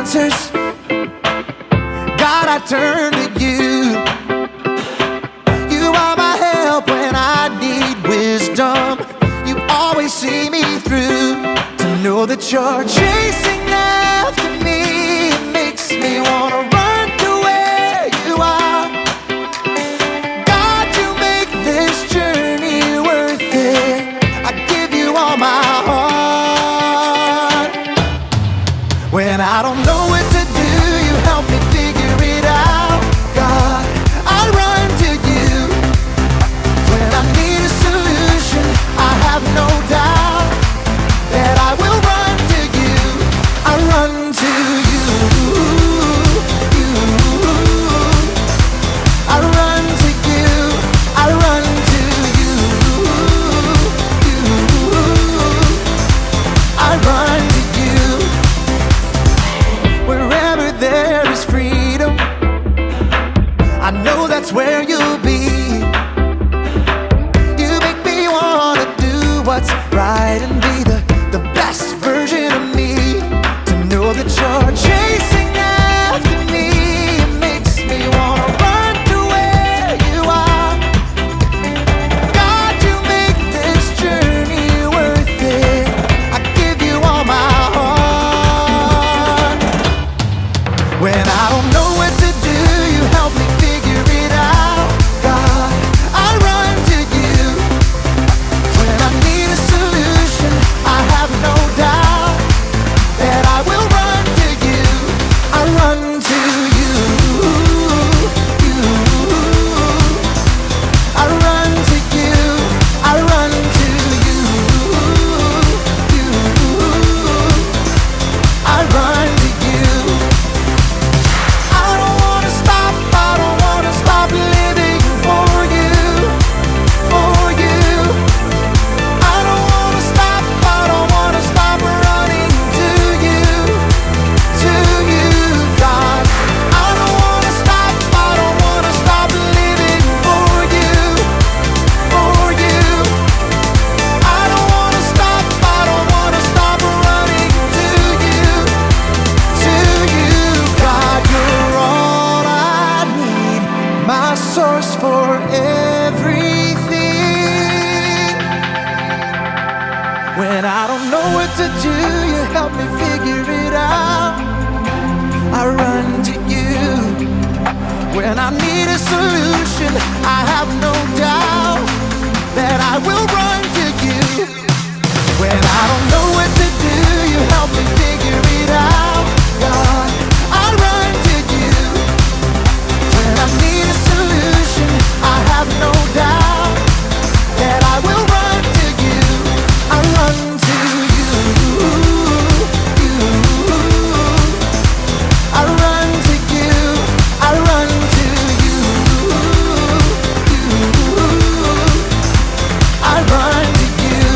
answers. God, I turn to you. You are my help when I need wisdom. You always see me through. To know that you're chasing after me, it makes me wanna run to where you are. God, you make this journey worth it. I give you all my heart. When I don't know what to do, you help me figure it out. God, I run to you. When I need a solution, I have no doubt that I will run to you. I run to you. I run to you. I run to you. I run to you. Wherever there is freedom, I know that's where you'll be. You make me wanna do what's right and be the best version of me. To know that you're chasing after me, it makes me wanna run to where you are. God, you make this journey worth it. I give you all my heart. When I don't know what to do, you help me figure it out. God, I run to you. When I need a solution, I have no doubt that I will run to you. I run to you. I run to you. I run to you. I run to you. I don't wanna stop. I don't wanna stop living for you. For you. I don't wanna stop. I don't wanna stop running to you. To you, God. I don't wanna stop. I don't wanna stop living for you. For you. I don't wanna stop. I don't wanna stop running to you. To you, God. You're all I need. My source for everything. When I don't know what to do, you help me figure it out. I run to you. When I need a solution, I have no doubt that I will run to you. When I don't know what to do, you help me figure it out. God, I run to you. When I need a solution, I have no doubt that I will run to you. I run to you. I run to you. I run to you. I run to you.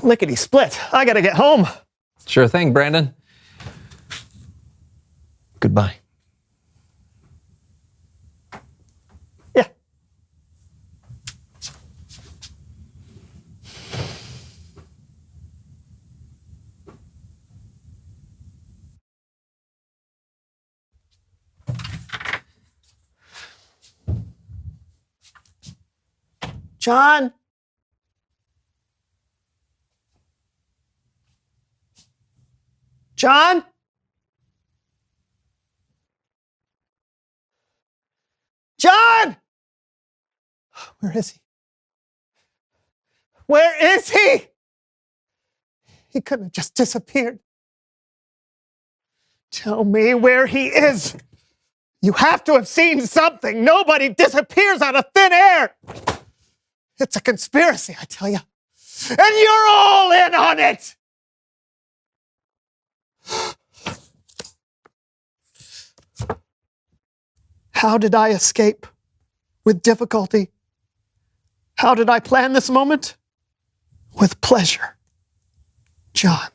Lickety split. I gotta get home. Sure thing, Brandon. Goodbye. Yeah. John. John? John! Where is he? Where is he? He couldn't have just disappeared. Tell me where he is. You have to have seen something. Nobody disappears out of thin air. It's a conspiracy, I tell you. And you're all in on it. How did I escape? With difficulty. How did I plan this moment? With pleasure, John.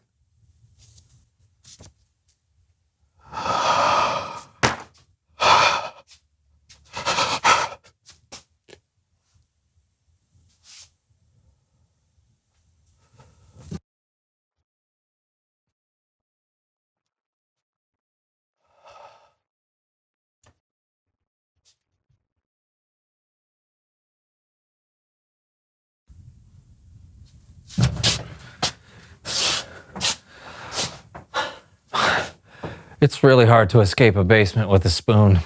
It's really hard to escape a basement with a spoon.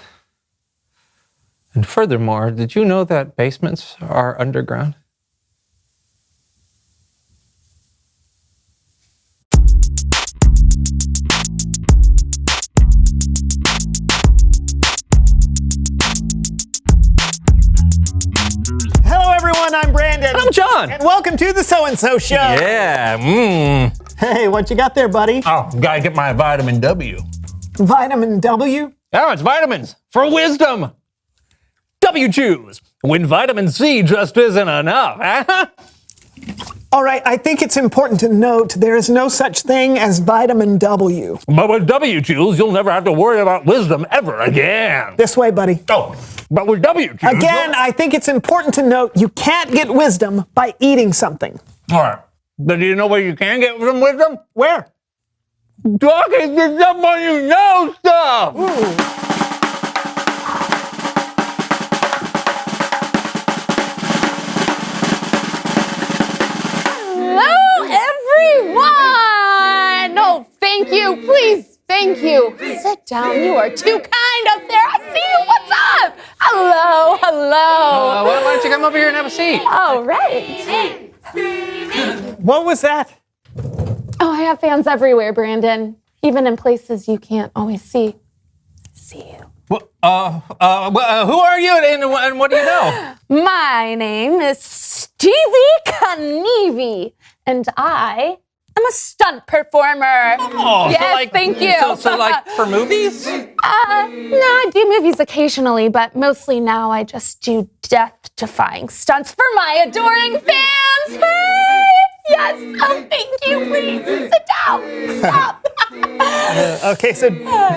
And furthermore, did you know that basements are underground? Hello, everyone. I'm Brandon. I'm John. And welcome to the So-and-So Show. Yeah, Hey, what you got there, buddy? Oh, gotta get my vitamin W. Vitamin W? Oh, it's vitamins for wisdom. W choose when vitamin C just isn't enough. Huh? All right, I think it's important to note there is no such thing as vitamin W. But with W choose, you'll never have to worry about wisdom ever again. This way, buddy. Oh, but with W choose. Again, I think it's important to note you can't get wisdom by eating something. All right. But do you know where you can get some wisdom? Where? Talking to someone you know stuff. Hello, everyone! No, thank you. Please, thank you. Sit down. You are too kind up there. I see you. What's up? Hello, hello. Why don't you come over here and have a seat? All right. What was that? Oh, I have fans everywhere, Brandon. Even in places you can't always see. See you. Who are you and what do you know? My name is Stevie Knievel, and I am a stunt performer. Oh, yes, thank you. So like for movies? No, I do movies occasionally, but mostly now I just do death-defying stunts for my adoring fans. Hey! Yes, oh, thank you. Please sit down. Stop. Okay, so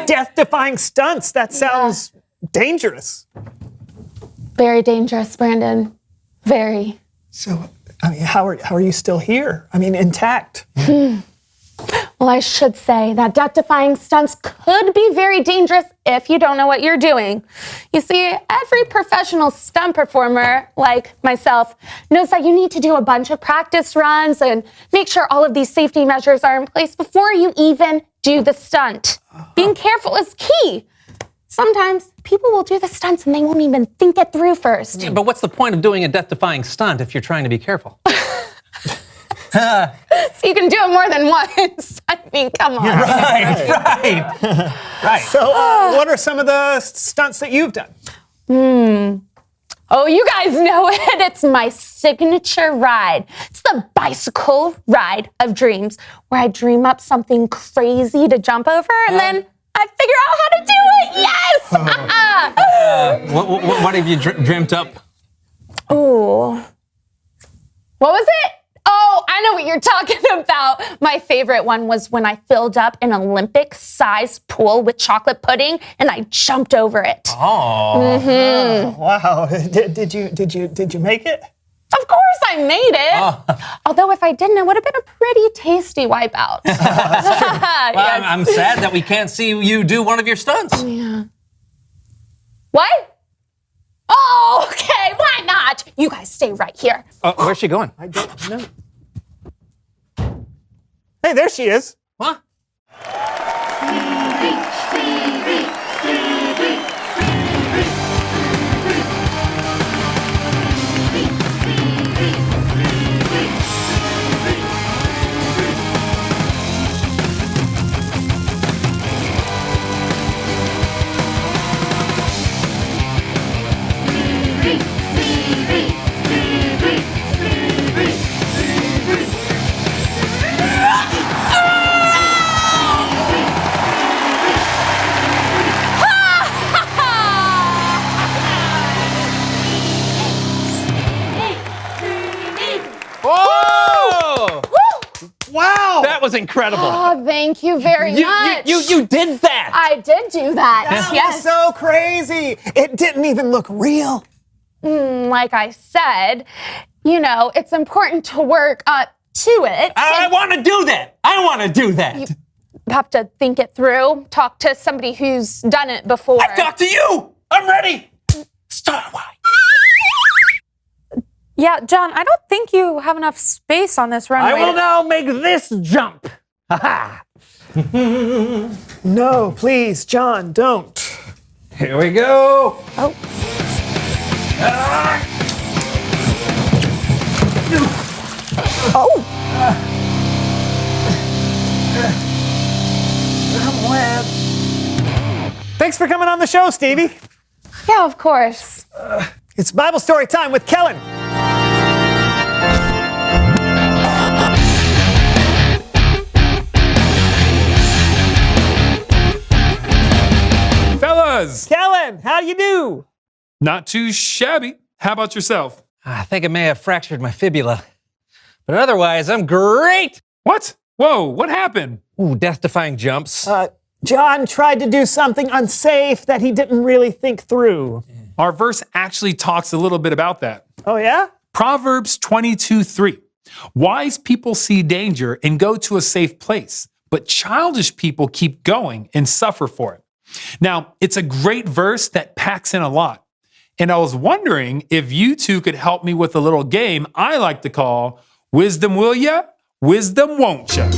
death-defying stunts. That sounds dangerous. Very dangerous, Brandon. Very. So, I mean, how are you still here? I mean, intact. Well, I should say that death-defying stunts could be very dangerous if you don't know what you're doing. You see, every professional stunt performer, like myself, knows that you need to do a bunch of practice runs and make sure all of these safety measures are in place before you even do the stunt. Being careful is key. Sometimes people will do the stunts and they won't even think it through first. Yeah, but what's the point of doing a death-defying stunt if you're trying to be careful? So you can do it more than once. I mean, come on. Right. So, what are some of the stunts that you've done? Oh, you guys know it. It's my signature ride. It's the bicycle ride of dreams, where I dream up something crazy to jump over, and then I figure out how to do it. Yes! What have you dreamt up? Ooh. What was it? Oh, I know what you're talking about. My favorite one was when I filled up an Olympic-sized pool with chocolate pudding and I jumped over it. Oh. Wow. Did you make it? Of course I made it. Although if I didn't, it would have been a pretty tasty wipeout. Well, Yes. I'm sad that we can't see you do one of your stunts. What? Oh, okay, why not? You guys stay right here. Where's she going? I don't know. Hey, there she is. What? Whoa! Wow! That was incredible. Oh, thank you very much. You did that. I did do that. That yes. was so crazy. It didn't even look real. Like I said, it's important to work up to it. I want to do that. I want to do that. You have to think it through, talk to somebody who's done it before. I talk to you. I'm ready. Start. Why? Yeah, John, I don't think you have enough space on this runway. I will now make this jump. Ha No, please, John, don't. Here we go. Oh. Oh. Thanks for coming on the show, Stevie. Yeah, of course. It's Bible story time with Kellen. Fellas, Kellen, how do you do? not too shabby. How about yourself? I think I may have fractured my fibula, but otherwise, I'm great. What? Whoa, what happened? Ooh, death-defying jumps. John tried to do something unsafe that he didn't really think through. Our verse actually talks a little bit about that. Oh, yeah? Proverbs 22:3. Wise people see danger and go to a safe place, but childish people keep going and suffer for it. Now, it's a great verse that packs in a lot. And I was wondering if you two could help me with a little game I like to call Wisdom Will Ya? Wisdom Won't Ya?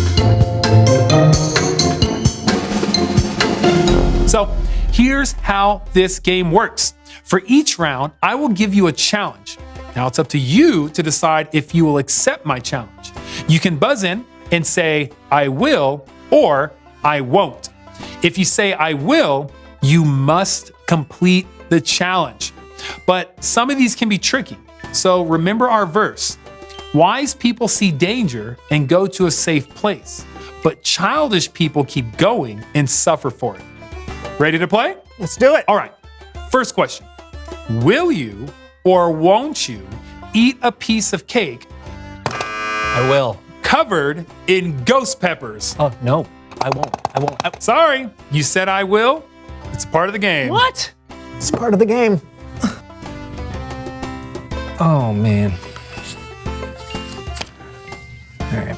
So here's how this game works. For each round, I will give you a challenge. Now it's up to you to decide if you will accept my challenge. You can buzz in and say, I will, or I won't. If you say, I will, you must complete the challenge. But some of these can be tricky. So remember our verse. Wise people see danger and go to a safe place, but childish people keep going and suffer for it. Ready to play? Let's do it. All right. First question. Will you or won't you eat a piece of cake I will. covered in ghost peppers? Oh, no, I won't. Sorry, you said I will. It's a part of the game. What? It's part of the game. Oh, man. All right.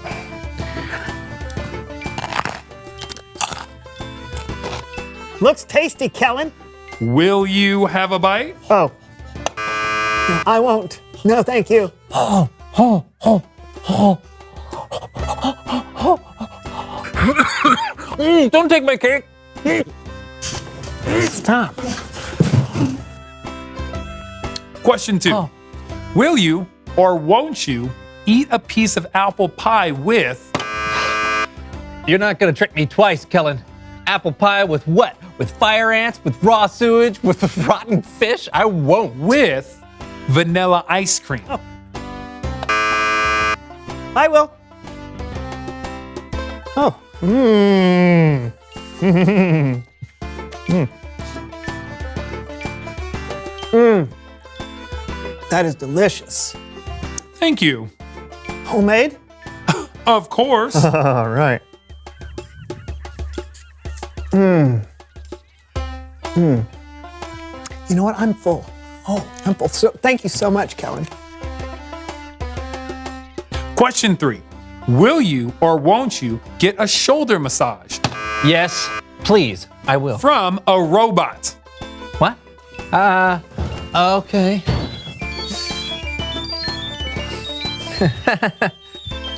Looks tasty, Kellen. Will you have a bite? Oh. No, I won't. No, thank you. Don't take my cake. Stop. Question 2. Oh. Will you or won't you eat a piece of apple pie with You're not gonna trick me twice, Kellen. Apple pie with what? With fire ants? With raw sewage? With rotten fish? I won't. vanilla ice cream? I will. Oh. Mmm. Mmm. That is delicious. Thank you. Homemade? Of course. All right. You know what? I'm full. Oh, I'm full. So, thank you so much, Kellen. Question 3. Will you or won't you get a shoulder massage Yes, please. I will. from a robot? What? Okay.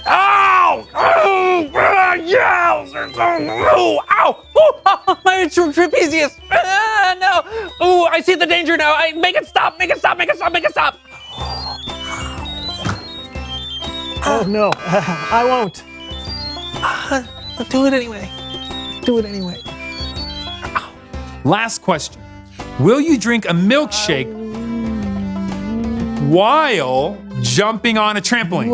Ow! Oh, yes! Oh, ow! Oh, my trapezius! No! Oh, I see the danger now. Make it stop! Make it stop! Make it stop! Make it stop! Oh, no. I won't. Do it anyway. Do it anyway. Last question. Will you drink a milkshake while jumping on a trampoline?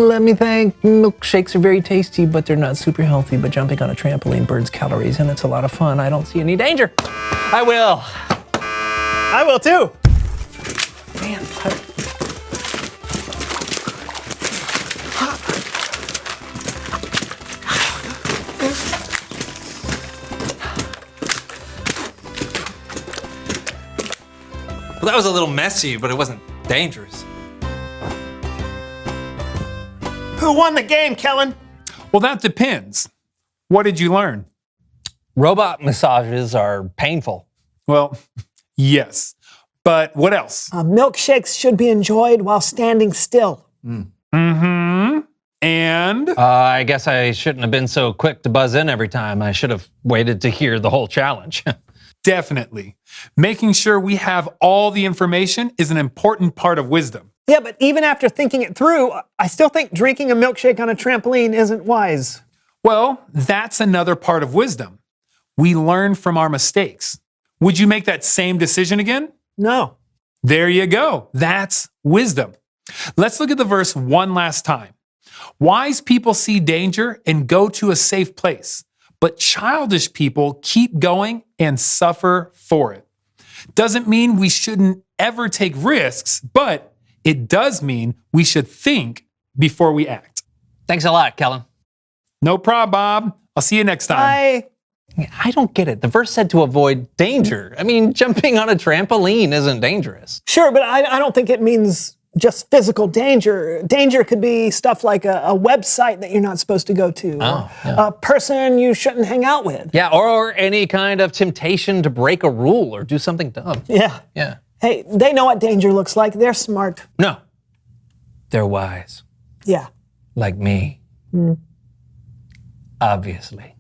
Let me think. Milkshakes are very tasty, but they're not super healthy. But jumping on a trampoline burns calories, and it's a lot of fun. I don't see any danger. I will. I will too. Man, Well, that was a little messy, but it wasn't dangerous. Who won the game, Kellen? Well, that depends. What did you learn? Robot massages are painful. Well, yes. But what else? Milkshakes should be enjoyed while standing still. Mm-hmm. And? I guess I shouldn't have been so quick to buzz in every time. I should have waited to hear the whole challenge. Definitely. Making sure we have all the information is an important part of wisdom. Yeah, but even after thinking it through, I still think drinking a milkshake on a trampoline isn't wise. Well, that's another part of wisdom. We learn from our mistakes. Would you make that same decision again? No. There you go. That's wisdom. Let's look at the verse one last time. Wise people see danger and go to a safe place, but childish people keep going and suffer for it. Doesn't mean we shouldn't ever take risks, but it does mean we should think before we act. Thanks a lot, Kellen. No problem, Bob. I'll see you next time. I don't get it. The verse said to avoid danger. I mean, jumping on a trampoline isn't dangerous. Sure, but I don't think it means just physical danger. Danger could be stuff like a website that you're not supposed to go to, or a person you shouldn't hang out with. Yeah, or any kind of temptation to break a rule or do something dumb. Yeah. Yeah. Hey, they know what danger looks like. They're smart. No. They're wise. Yeah. Like me. Obviously.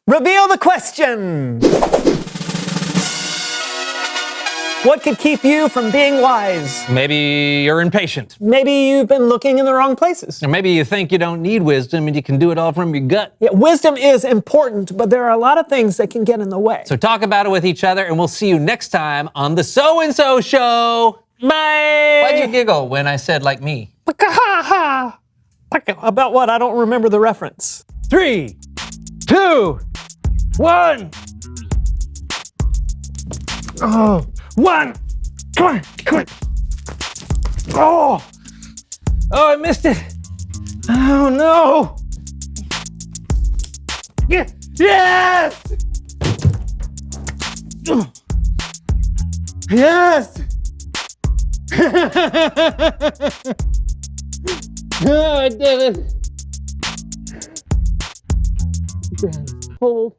Reveal the question. What could keep you from being wise? Maybe you're impatient. Maybe you've been looking in the wrong places. Or maybe you think you don't need wisdom and you can do it all from your gut. Yeah, wisdom is important, but there are a lot of things that can get in the way. So talk about it with each other, and we'll see you next time on the So-and-So Show. Bye. Why'd you giggle when I said like me? About what? I don't remember the reference. 3, 2, 1. Oh, one. Come on, come on. Oh, Oh, I missed it. oh no. Yes. Yes. Oh, I did it. Hold.